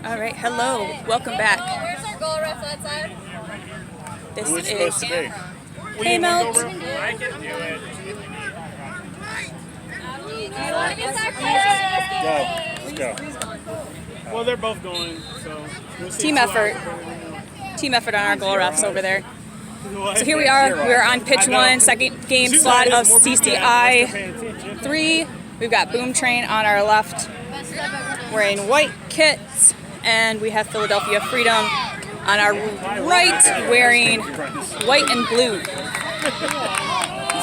All right, hello, welcome back. Where's our goal ref that side? This Who it's is supposed to be? Hey Melt. I can do it. Go. Let's go. Well, they're both going, so we'll see. Team effort. Team effort on our goal refs over there. So here we are. We're on pitch one, second game slot of CCI 3. We've got Boom Train on our left, wearing white kits, and we have Philadelphia Freedom on our right, wearing white and blue. He's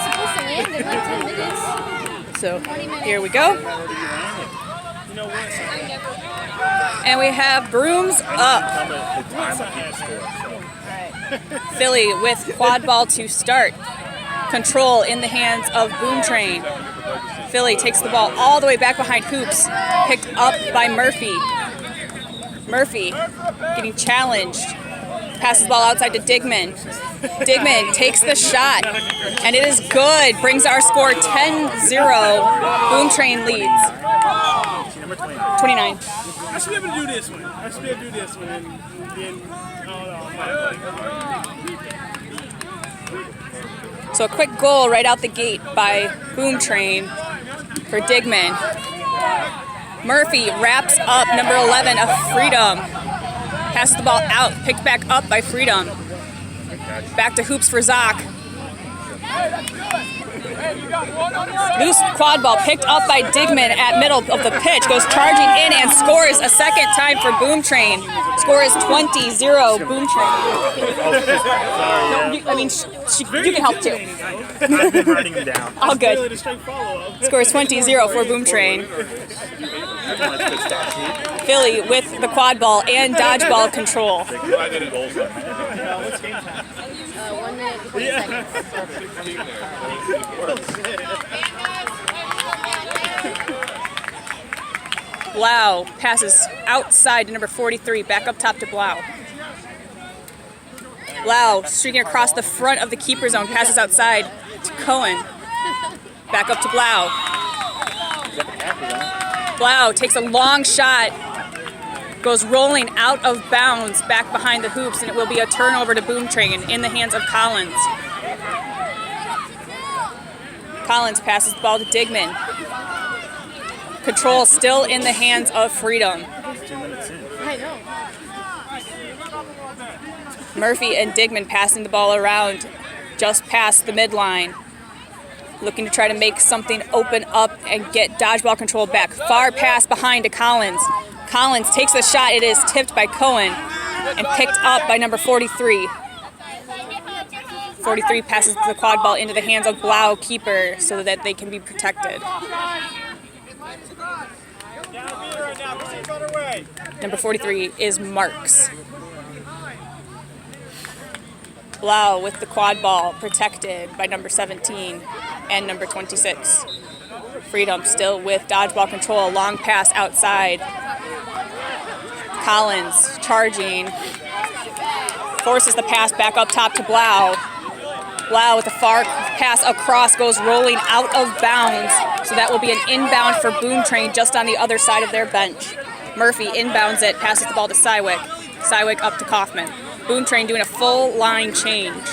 supposed to land in like 10 minutes. So here we go. And we have brooms up. Philly with quad ball to start. Control in the hands of Boom Train. Philly takes the ball all the way back behind hoops, picked up by Murphy. Murphy getting challenged. Passes the ball outside to Digman. Digman takes the shot, and it is good. Brings our score 10-0. Boom Train leads. 29. I should be able to do this one. I should be able to do this one. And then, So a quick goal right out the gate by Boom Train for Digman. Murphy wraps up number 11 of Freedom. Passes the ball out, picked back up by Freedom. Back to hoops for Zoc. Loose quad ball picked up by Digman at middle of the pitch. Goes charging in and scores a second time for Boom Train. Score is 20-0 Boom Train. I mean, you can help too. I've been writing them down. All good. Score is 20-0 for Boom Train. Philly with the quad ball and dodgeball control. 1 minute, 20 seconds. Blau passes outside to number 43, back up top to Blau. Blau streaking across the front of the keeper zone, passes outside to Cohen. Back up to Blau. Blau takes a long shot, goes rolling out of bounds back behind the hoops, and it will be a turnover to Boom Train in the hands of Collins. Collins passes the ball to Digman. Control still in the hands of Freedom. I know. Murphy and Digman passing the ball around just past the midline. Looking to try to make something open up and get dodgeball control back. Far pass behind to Collins. Collins takes the shot. It is tipped by Cohen and picked up by number 43. 43 passes the quad ball into the hands of Blau keeper so that they can be protected. Number 43 is Marks. Blau with the quad ball protected by number 17 and number 26. Freedom still with dodgeball control. Long pass outside. Collins charging. Forces the pass back up top to Blau. Blau with a far pass across goes rolling out of bounds. So that will be an inbound for Boom Train just on the other side of their bench. Murphy inbounds it, passes the ball to Sywick. Sywick up to Kaufman. Boom Train doing a full line change.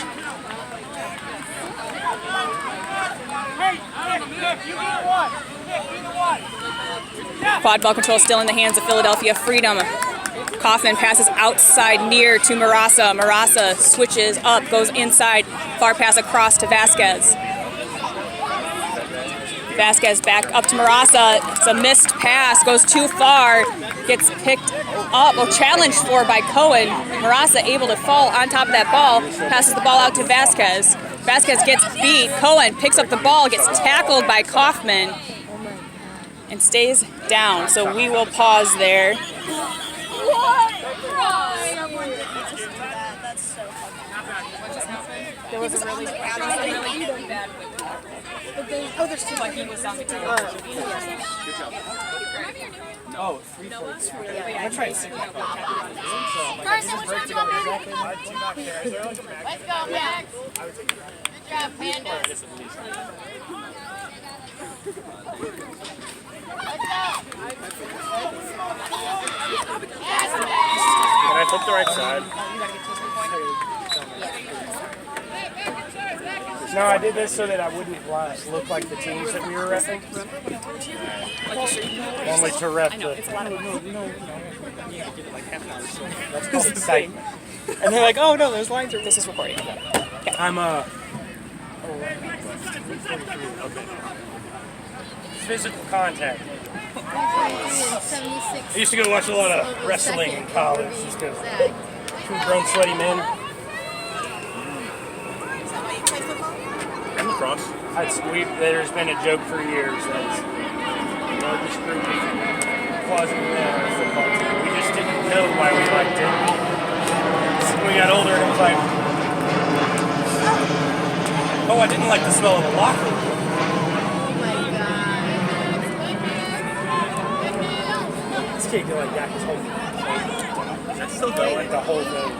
Quad ball control still in the hands of Philadelphia Freedom. Kaufman passes outside near to Marasa. Marasa switches up, goes inside, far pass across to Vasquez. Vasquez back up to Marasa. It's a missed pass, goes too far, gets picked up, or challenged for by Cohen. Marasa able to fall on top of that ball, passes the ball out to Vasquez. Vasquez gets beat. Cohen picks up the ball, gets tackled by Kaufman, and stays down. So we will pause there. There was a really bad oh, there's two. But he was on the team. Oh, 3-4. I'm trying to see. Carson, what's your number? Let's go, Max. Good job, Panda. Let's go. Yes, Flip the right side. No, I did this so that I wouldn't look like the teams that we were repping. Only to rep the. That's called excitement. And they're like, oh no, those lines are. This is recording. I'm physical contact. I used to go watch a lot of wrestling in college just because two grown sweaty men. And lacrosse. There's been a joke for years that the largest group of closet football team. We just didn't know why we liked it. So when we got older, it was like, oh, I didn't like the smell of the locker room. This kid could like got his whole That's still going. like the whole thing.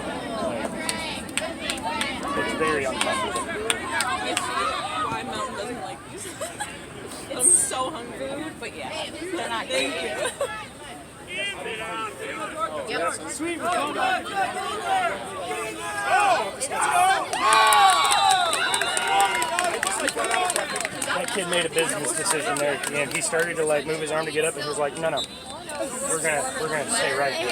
It's very uncomfortable. My mom doesn't like these. I'm so hungry, but yeah, they're not great. Sweet. That kid made a business decision there at the end. He started to like move his arm to get up, and he was like, "No, we're gonna stay right here."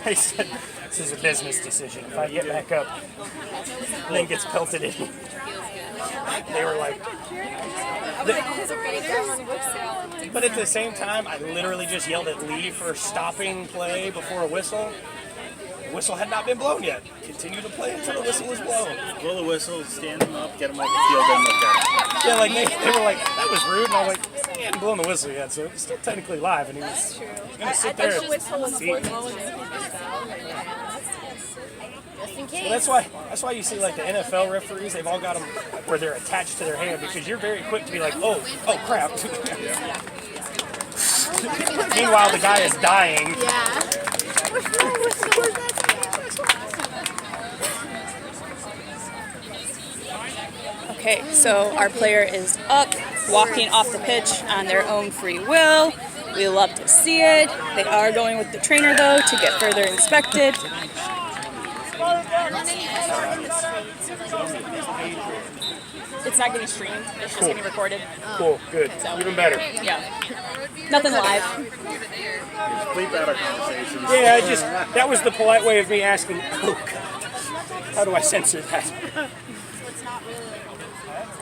He said, "This is a business decision. If I get back up, and then gets pelted in." They were like, but at the same time, I literally just yelled at Lee for stopping play before a whistle. The whistle had not been blown yet. Continue to play until the whistle was blown. Blow the whistle, stand them up, get them off the field, then look at it. Yeah, like they were like, that was rude, and I was like, he hadn't blown the whistle yet, so it's still technically live, and he was gonna sit there. Well, that's why you see like the NFL referees, they've all got them where they're attached to their hand because you're very quick to be like, oh crap. Meanwhile, the guy is dying. Okay, so our player is up, walking off the pitch on their own free will. We love to see it. They are going with the trainer though to get further inspected. It's not getting streamed, it's just getting recorded. Cool, good, even better. Yeah. Nothing live. Just bleep out our conversations. Yeah, that was the polite way of me asking, oh God, how do I censor that?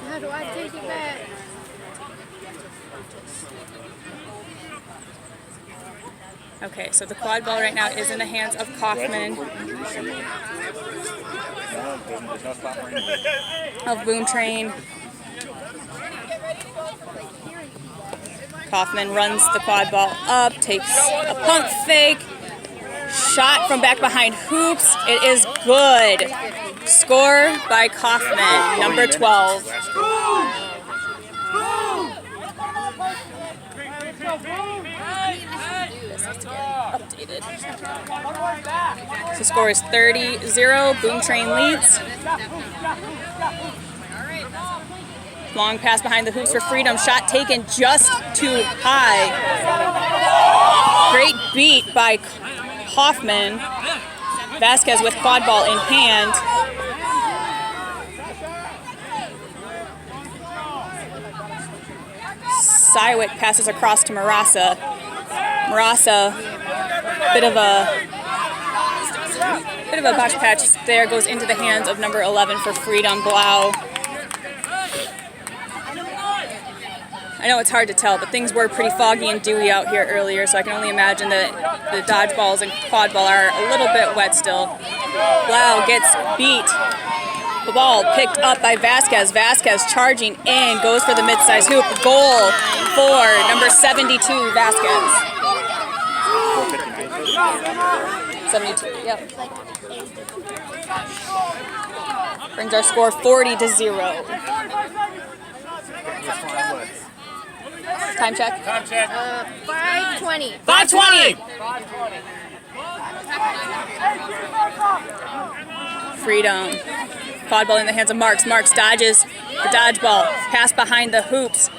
How do I take it back? Okay, so the quad ball right now is in the hands of Kaufman of Boone Train. Kaufman runs the quad ball up, takes a pump fake, shot from back behind hoops. It is good. Score by Kaufman, number 12. Updated. So score is 30-0. Boone Train leads. Long pass behind the hoops for Freedom. Shot taken just too high. Great beat by Kaufman. Vasquez with quad ball in hand. Sywick passes across to Marasa. Marasa, bit of a botch patch there, goes into the hands of number 11 for Freedom, Blau. I know it's hard to tell, but things were pretty foggy and dewy out here earlier, so I can only imagine that the dodgeballs and quad ball are a little bit wet still. Blau gets beat. The ball picked up by Vasquez. Vasquez charging in, goes for the mid-size hoop. Goal for number 72, Vasquez. 72, yep. Brings our score 40-0. Time check. 5:20. 5:20. Freedom. Quad ball in the hands of Marks. Marks dodges the dodgeball. Pass behind the hoops.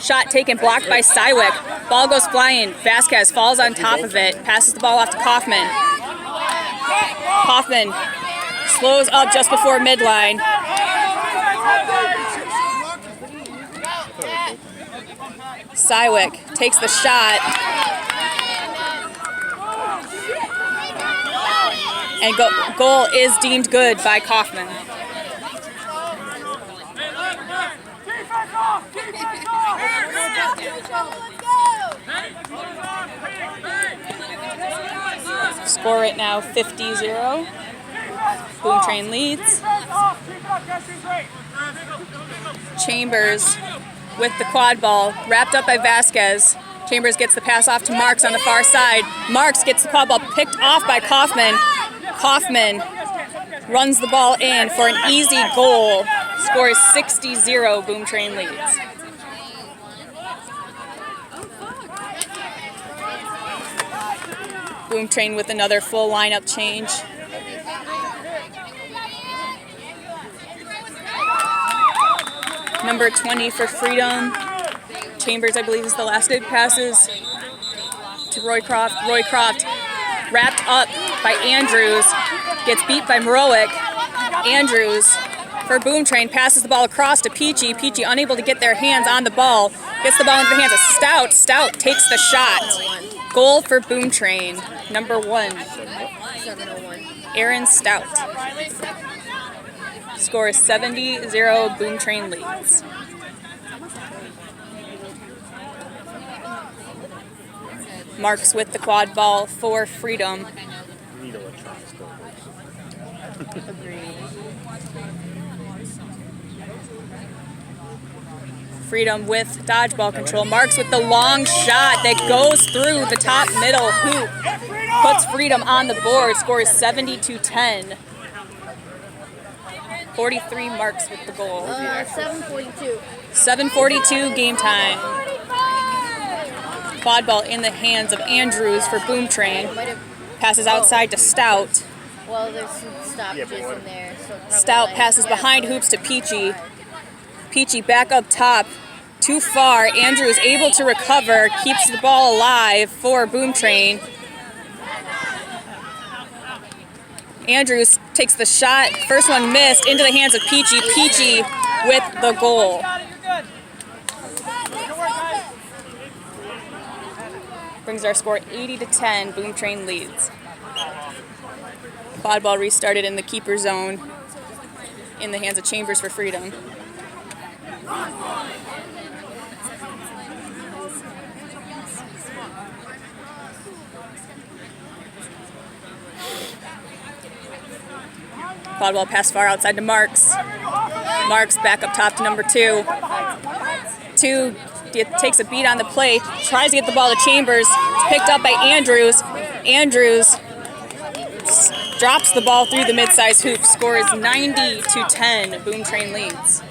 Shot taken, blocked by Sywick. Ball goes flying. Vasquez falls on top of it. Passes the ball off to Kaufman. Kaufman slows up just before midline. Sywick takes the shot. And goal is deemed good by Kaufman. Score right now 50-0. Boom Train leads. Chambers with the quad ball, wrapped up by Vasquez. Chambers gets the pass off to Marks on the far side. Marks gets the quad ball picked off by Kaufman. Kaufman runs the ball in for an easy goal. Score is 60-0. Boom Train leads. Boom Train with another full lineup change. Number 20 for Freedom. Chambers, I believe, is the last good passes to Roycroft. Roycroft wrapped up by Andrews, gets beat by Mrowick. Andrews for Boom Train passes the ball across to Peachy. Peachy unable to get their hands on the ball. Gets the ball into the hands of Stout. Stout takes the shot. Goal for Boom Train, number 1. Aaron Stout. Score is 70-0. Boom Train leads. Marks with the quad ball for Freedom. Freedom with dodgeball control. Marks with the long shot that goes through the top middle hoop. Puts Freedom on the board. Score is 70-10. 43 Marks with the goal. 7:42. 7:42 game time. Quad ball in the hands of Andrews for Boom Train. Passes outside to Stout. Well, there's some stoppages in there. So Stout passes behind hoops to Peachy. Peachy back up top. Too far. Andrews able to recover. Keeps the ball alive for Boom Train. Andrews takes the shot. First one missed into the hands of Peachy. Peachy with the goal. Brings our score 80-10. Boom Train leads. Quad ball restarted in the keeper zone in the hands of Chambers for Freedom. Quad ball pass far outside to Marks. Marks back up top to number 2. 2 takes a beat on the play, tries to get the ball to Chambers. It's picked up by Andrews. Andrews drops the ball through the mid-size hoop. Score is 90-10. Boom Train leads.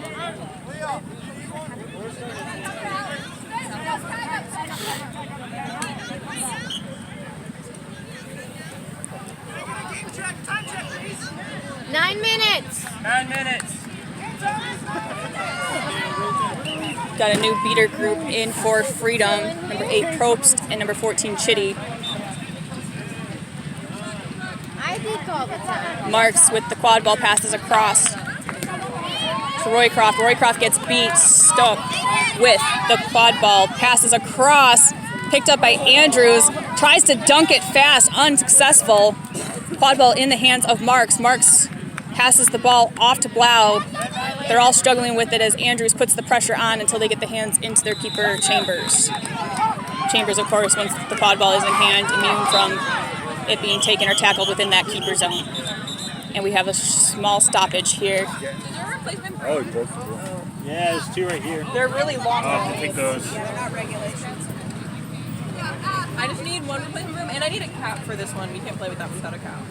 Nine minutes. 9 minutes. Got a new beater group in for Freedom. Number 8 Probst and number 14 Chitty. I think all the time. Marks with the quad ball passes across to Roycroft. Roycroft gets beat. Stuck with the quad ball. Passes across. Picked up by Andrews. Tries to dunk it fast. Unsuccessful. Quad ball in the hands of Marks. Marks passes the ball off to Blau. They're all struggling with it as Andrews puts the pressure on until they get the hands into their keeper, Chambers. Chambers, of course, once the quad ball is in hand, immune from it being taken or tackled within that keeper zone. And we have a small stoppage here. Oh, he broke the rule. Yeah, there's 2 right here. They're really long. I'll have to take those. They're not regulations. I just need one replacement room, and I need a cap for this one. We can't play with that without a cap.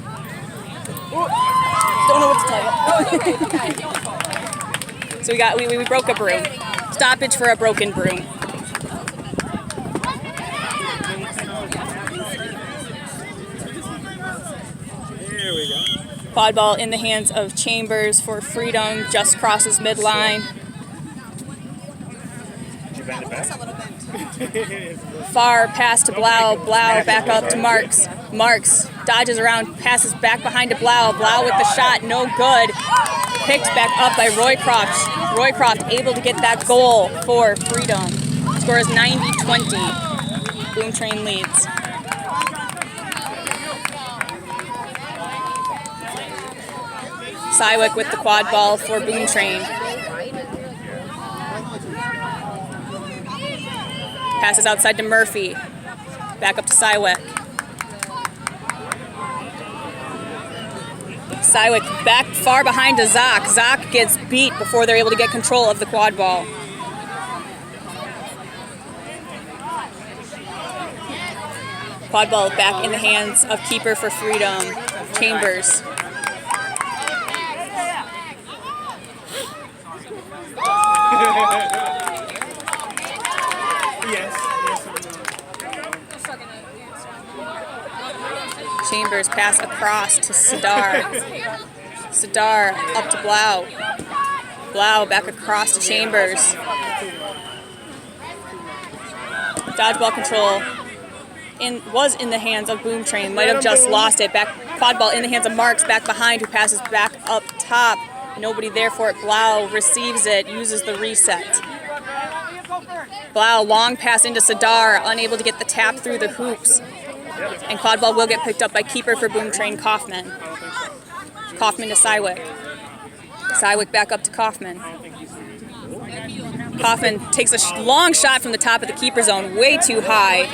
Don't know what to tell you. So we broke a broom. Stoppage for a broken broom. Here we go. Quad ball in the hands of Chambers for Freedom. Just crosses midline. Did you bend it back? Far pass to Blau. Blau back up to Marks. Marks dodges around, passes back behind to Blau. Blau with the shot, no good. Picked back up by Roycroft. Roycroft able to get that goal for Freedom. Score is 90-20. Boom Train leads. Cywick with the quad ball for Boom Train. Passes outside to Murphy. Back up to Cywick. Cywick back far behind to Zock. Zock gets beat before they're able to get control of the quad ball. Quad ball back in the hands of keeper for Freedom, Chambers. Chambers pass across to Sadar. Sadar up to Blau. Blau back across to Chambers. Dodgeball control was in the hands of Boom Train. Might have just lost it. Back quad ball in the hands of Marks back behind, who passes back up top. Nobody there for it. Blau receives it, uses the reset. Blau long pass into Sadar, unable to get the tap through the hoops. And quad ball will get picked up by keeper for Boom Train, Kaufman. Kaufman to Cywick. Cywick back up to Kaufman. Kaufman takes a long shot from the top of the keeper zone, way too high,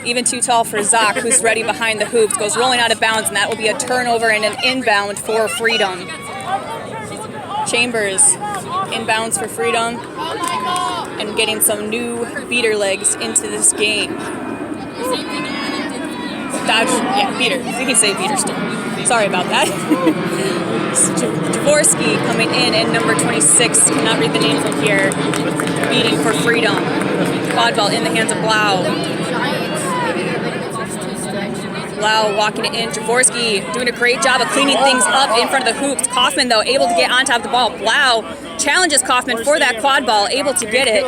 even too tall for Zock, who's ready behind the hoops. Goes rolling out of bounds, and that will be a turnover and an inbound for Freedom. Chambers inbounds for Freedom and getting some new beater legs into this game. Dodge, yeah, beater. We can say beater still. Sorry about that. Jaworski coming in at number 26. Cannot read the name from here. Beating for Freedom. Quad ball in the hands of Blau. Blau walking it in. Jaworski doing a great job of cleaning things up in front of the hoops. Kaufman, though, able to get on top of the ball. Blau challenges Kaufman for that quad ball, able to get it.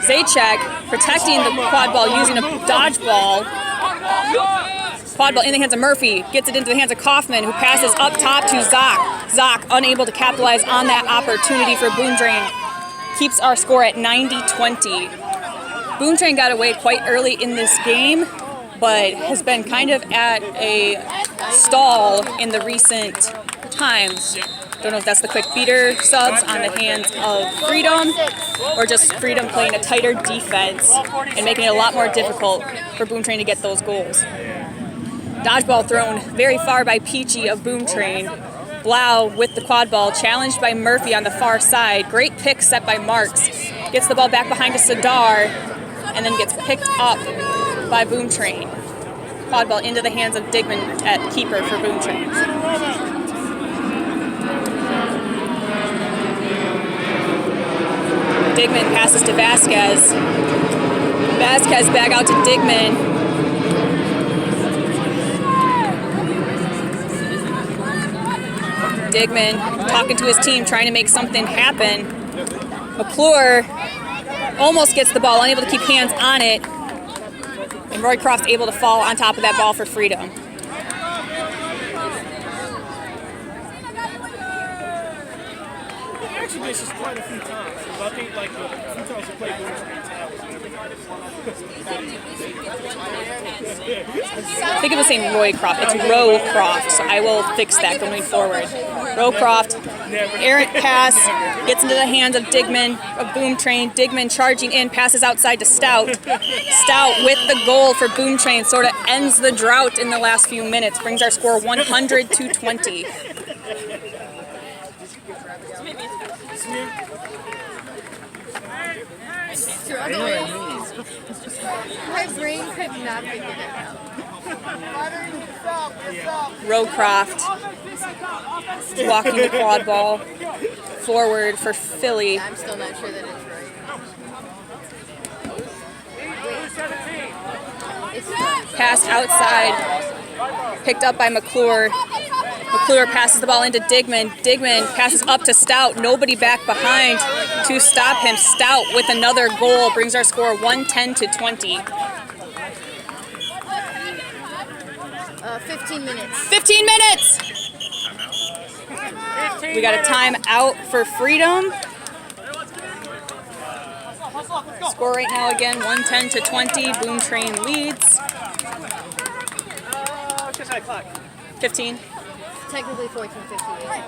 Zajac protecting the quad ball using a dodgeball. Quad ball in the hands of Murphy, gets it into the hands of Kaufman, who passes up top to Zock. Zock unable to capitalize on that opportunity for Boom Train. Keeps our score at 90-20. Boom Train got away quite early in this game, but has been kind of at a stall in the recent times. Don't know if that's the quick beater subs on the hands of Freedom, or just Freedom playing a tighter defense and making it a lot more difficult for Boom Train to get those goals. Dodgeball thrown very far by Peachy of Boom Train. Blau with the quad ball, challenged by Murphy on the far side. Great pick set by Marks. Gets the ball back behind to Sadar, and then gets picked up by Boom Train. Quad ball into the hands of Digman at keeper for Boom Train. Digman passes to Vasquez. Vasquez back out to Digman. Digman talking to his team, trying to make something happen. McClure almost gets the ball, unable to keep hands on it. And Roycroft's able to fall on top of that ball for Freedom. Actually, this is quite a few times. I think like a few times we played Boom Train. I think it was saying Roycroft. It's Rowcroft, so I will fix that going forward. Rowcroft, errant pass, gets into the hands of Digman of Boom Train. Digman charging in, passes outside to Stout. Stout with the goal for Boom Train, sort of ends the drought in the last few minutes, brings our score 100-20. My brain could not figure that out. Rowcroft walking the quad ball forward for Philly. I'm still not sure that it's right. Pass outside, picked up by McClure. McClure passes the ball into Digman. Digman passes up to Stout. Nobody back behind to stop him. Stout with another goal brings our score 110-20. 15 minutes. 15 minutes! We got a time out for Freedom. Score right now again, 110 to 20. Boom Train leads. 15. Technically 14:58.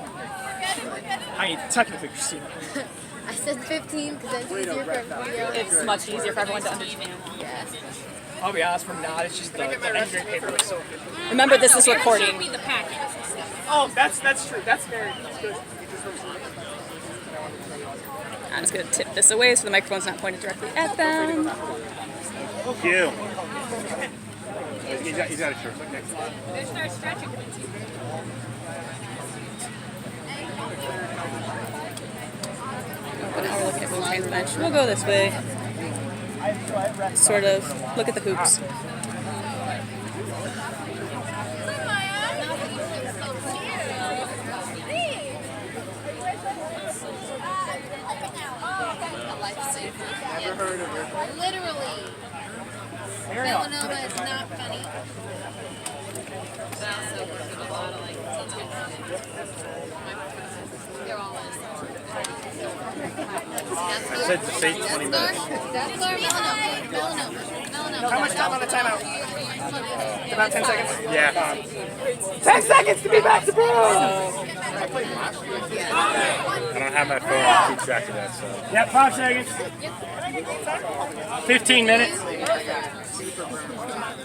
I mean, technically, Christina. I said 15 because that's easier for everybody else. It's much easier for everyone to understand. Yeah. I'll be honest, we're not. It's just the entry paper was so good. Remember, this is recording. Oh, that's true. That's good. I'm just going to tip this away so the microphone's not pointed directly at them. Thank you. He's got a shirt. Okay. But now we're looking at Boom Train's bench. We'll go this way. Sort of look at the hoops. Never heard of her. Literally. Villanova is not funny. I said to say 20 minutes. How much time on the timeout? About 10 seconds? Yeah. 10 seconds to be back to Bruce! I don't have my phone to keep track of that, so. Yep, 5 seconds. 15 minutes.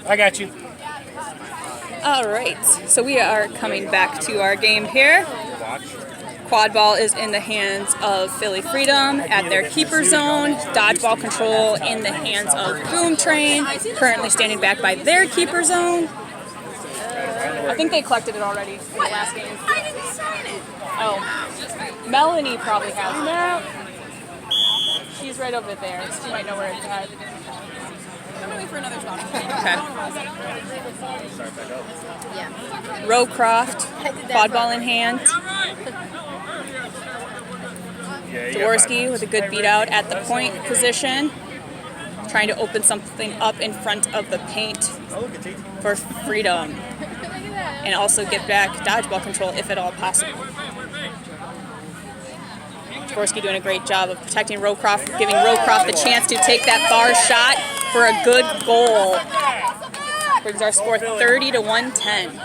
I got you. All right, so we are coming back to our game here. Watch. Quad ball is in the hands of Philly Freedom at their keeper zone. Dodgeball control in the hands of Boom Train, currently standing back by their keeper zone. I think they collected it already in the last game. I didn't sign it. Oh, Melanie probably has it. She's right over there. She might know where it's at. I'm gonna wait for another shot. Okay. Yeah. Rowcroft, quad ball in hand. Jaworski with a good beat out at the point position. Trying to open something up in front of the paint for Freedom. And also get back dodgeball control if at all possible. Jaworski doing a great job of protecting Rowcroft, giving Rowcroft the chance to take that bar shot for a good goal. Brings our score 30 to 110.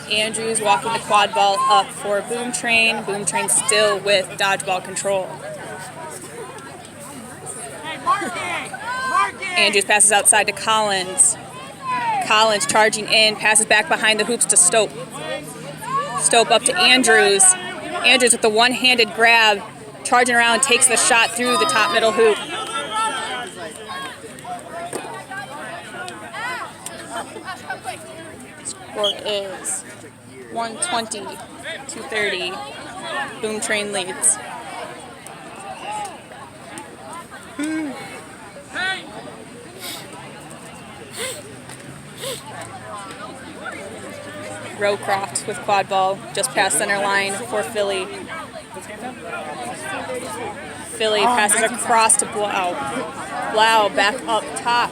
Andrews walking the quad ball up for Boom Train. Boom Train still with dodgeball control. Andrews passes outside to Collins. Collins charging in, passes back behind the hoops to Stope. Stope up to Andrews. Andrews with the one-handed grab, charging around, takes the shot through the top middle hoop. Score is 120 to 30. Boom Train leads. Rowcroft with quad ball just past center line for Philly. Philly passes across to Blau. Blau back up top.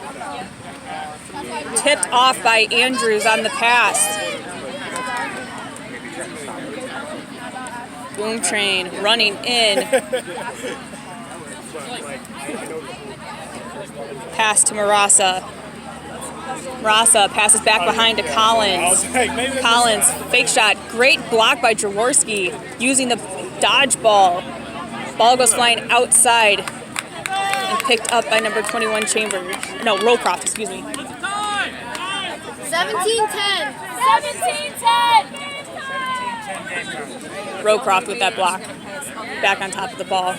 Tipped off by Andrews on the pass. Boom Train running in. Pass to Marasa. Marasa passes back behind to Collins. Collins, fake shot. Great block by Jaworski using the dodgeball. Ball goes flying outside and picked up by number 21 Chambers. No, Rowcroft, excuse me. 17-10. 17-10. Rowcroft with that block. Back on top of the ball.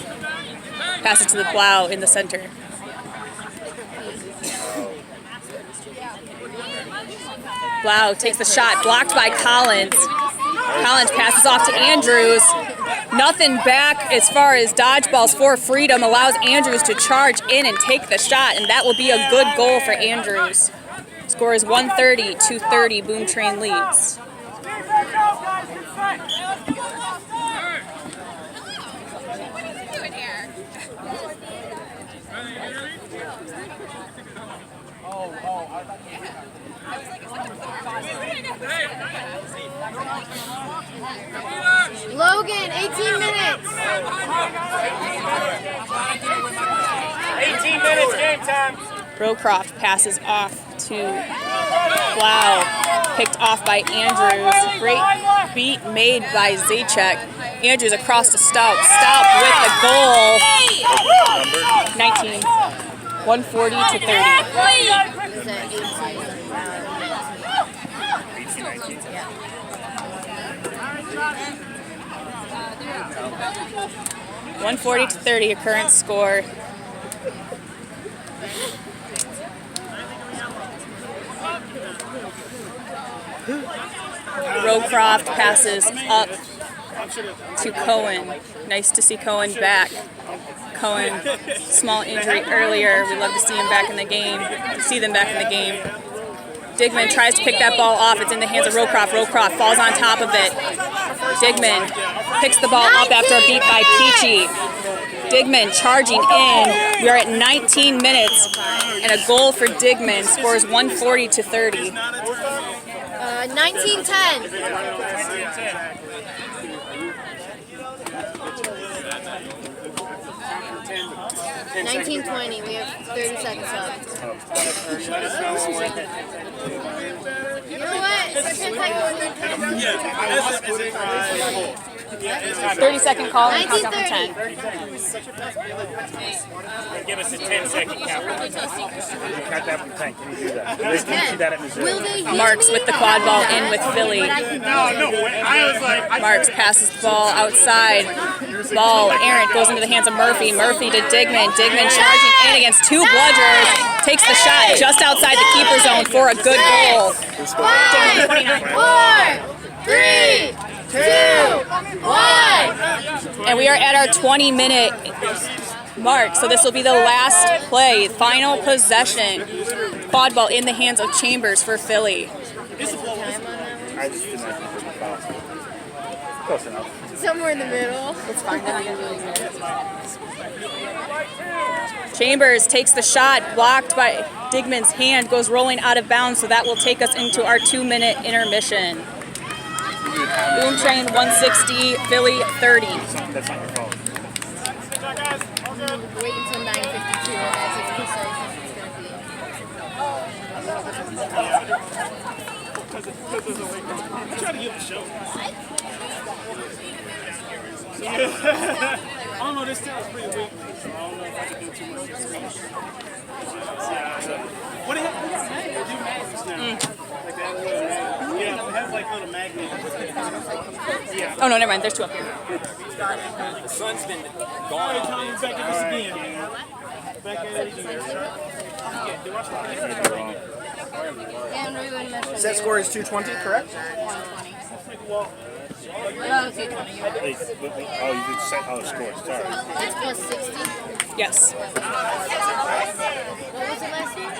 Pass it to the Blau in the center. Blau takes the shot, blocked by Collins. Collins passes off to Andrews. Nothing back as far as dodgeballs for Freedom allows Andrews to charge in and take the shot, and that will be a good goal for Andrews. Score is 130 to 30. Boom Train leads. Logan, 18 minutes. 18 minutes, game time. Rowcroft passes off to Blau, picked off by Andrews. Great beat made by Zajac. Andrews across to Stout. Stout with the goal. 19. 140 to 30. Is that 18? 18, 19. 140 to 30, a current score. Rowcroft passes up to Cohen. Nice to see Cohen back. Cohen, small injury earlier. We love to see him back in the game. See them back in the game. Digman tries to pick that ball off. It's in the hands of Rowcroft. Rowcroft falls on top of it. Digman picks the ball up after a beat by Peachy. Digman charging in. We are at 19 minutes, and a goal for Digman scores 140 to 30. 19-10. 19-20. We have 30 seconds left. You know what? Is there 30-second call and count down from 10. Give us a 10-second count. Count that from 10. Can you do that? Can you see that at Missouri? Will they Marks with the quad ball in with Philly. No way. I was like, Marks passes the ball outside. Ball errant goes into the hands of Murphy. Murphy to Digman. Digman charging in against two bludgers. Takes the shot just outside the keeper zone for a good goal. 5, 4, 3, 2, 1. And we are at our 20-minute mark, so this will be the last play. Final possession. Quad ball in the hands of Chambers for Philly. I just didn't think it was foul. Close enough. Somewhere in the middle. It's fine. Chambers takes the shot, blocked by Digman's hand, goes rolling out of bounds, so that will take us into our 2-minute intermission. Boom Train 160, Philly 30. That's not your fault. Wait until 9:52. That's if he says it's going to be. I'm trying to give a show. I don't know, this town's pretty weak, so I don't know if I can do too much. What the hell? We got magnets. Do magnets now. Like that. Yeah, we have like little magnets. Yeah. Oh, no, never mind. There's two up here. The sun's been gone. Back at this again. Back at it again. Set score is 220, correct? 120. Oh, you did set score. Sorry. That's plus 60. Yes. What was it last year?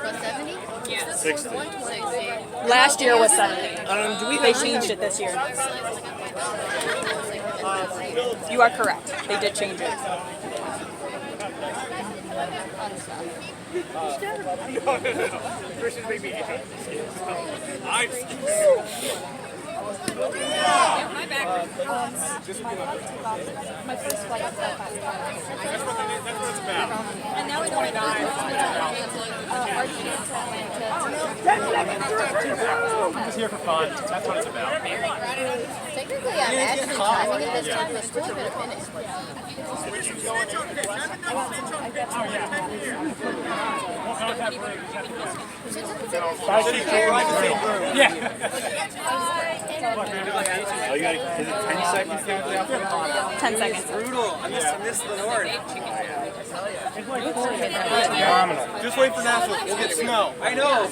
Plus 70? Yeah. 60. 120. Last year was 70. Do we They changed it this year. You are correct. They did change it. Christian made me My first flight was that back. And now we don't know. just here for fun. That's what it's about. Technically, I'm actually timing it this time. There's still a bit of finish. Oh, you gotta, is it 10 seconds? 10 seconds. Brutal. I missed the North. Phenomenal. Just wait for Nashville. We'll get snow. I know.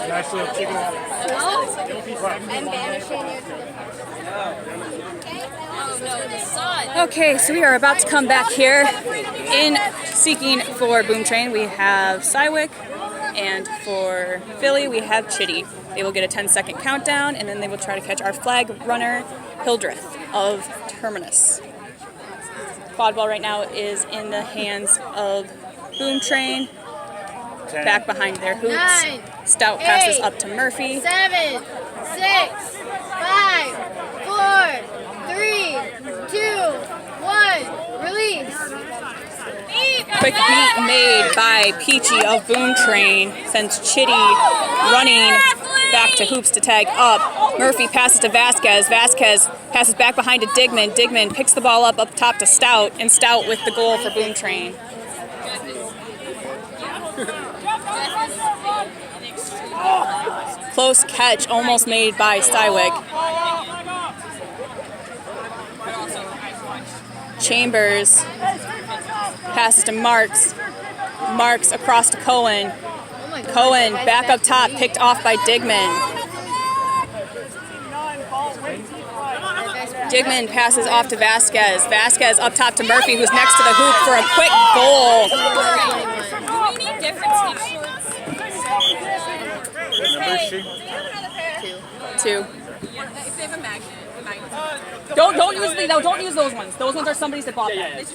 Nice little chicken. I'm banishing you to Okay, so we are about to come back here. In seeking for Boom Train, we have Cywick, and for Philly, we have Chitty. They will get a 10-second countdown, and then they will try to catch our flag runner, Hildreth of Terminus. Quad ball right now is in the hands of Boom Train. back behind their hoops. 9, Stout passes 8, up to Murphy. 7, 6, 5, 4, 3, 2, 1. Release. Quick beat made by Peachy of Boom Train sends Chitty running back to hoops to tag up. Murphy passes to Vasquez. Vasquez passes back behind to Digman. Digman picks the ball up top to Stout, and Stout with the goal for Boom Train. Close catch almost made by Stywick. Chambers passes to Marks. Marks across to Cohen. Oh my God. Cohen back up top, picked off by Digman. Digman passes off to Vasquez. Vasquez up top to Murphy, who's next to the hoop for a quick goal. Do we need different sleeve shorts? 2. If they have a magnet. Don't use those ones. Those ones are somebody's that bought them.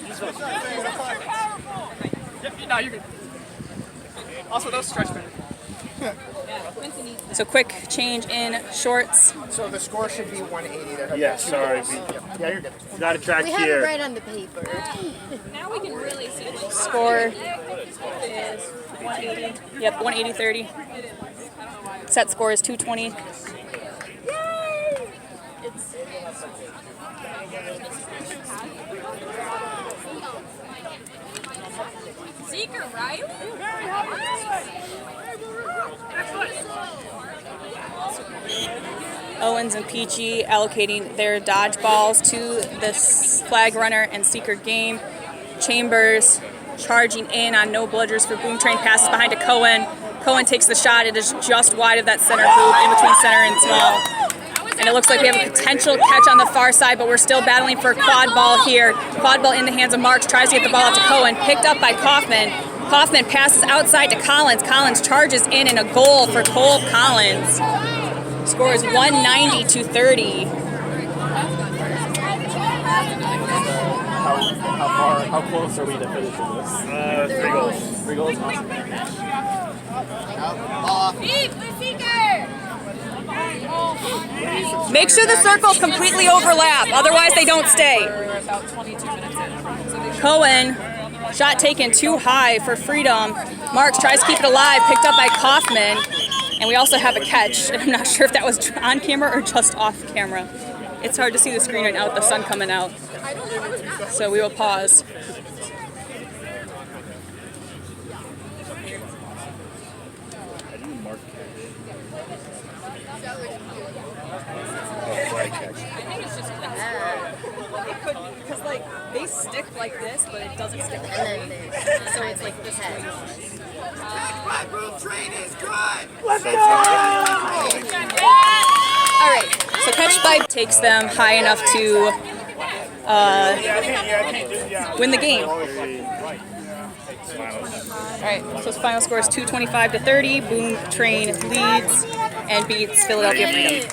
No, you're good. Also, those stretch better. So quick change in shorts. So the score should be 180. Yes, sorry. Yeah, you're good. Got a track We have it here. right on the paper. Now we can really see it. Score is 180. Yep, 180-30. Set score is 220. Seeker, right? Owens and Peachy allocating their dodgeballs to the flag runner and seeker game. Chambers charging in on no bludgers for Boom Train, passes behind to Cohen. Cohen takes the shot. It is just wide of that center hoop, in between center and small. And it looks like we have a potential catch on the far side, but we're still battling for a quad ball here. Quad ball in the hands of Marks, tries to get the ball out to Cohen, picked up by Kaufman. Kaufman passes outside to Collins. Collins charges in and a goal for Cole Collins. Score is 190-30. How close are we to finishing this? 3 goals. 3 goals? Awesome. Make sure the circles completely overlap, otherwise they don't stay. About 22 minutes in. Cohen, shot taken too high for freedom. Marks tries to keep it alive, picked up by Kaufman. And we also have a catch. I'm not sure if that was on camera or just off camera. It's hard to see the screen right now with the sun coming out. So we will pause. Because like they stick like this, but it doesn't stick. And then there's so it's like this head. All right. So catch by takes them high enough to win the game. All right. So final score is 225-30. Boom Train leads and beats Philadelphia Freedom.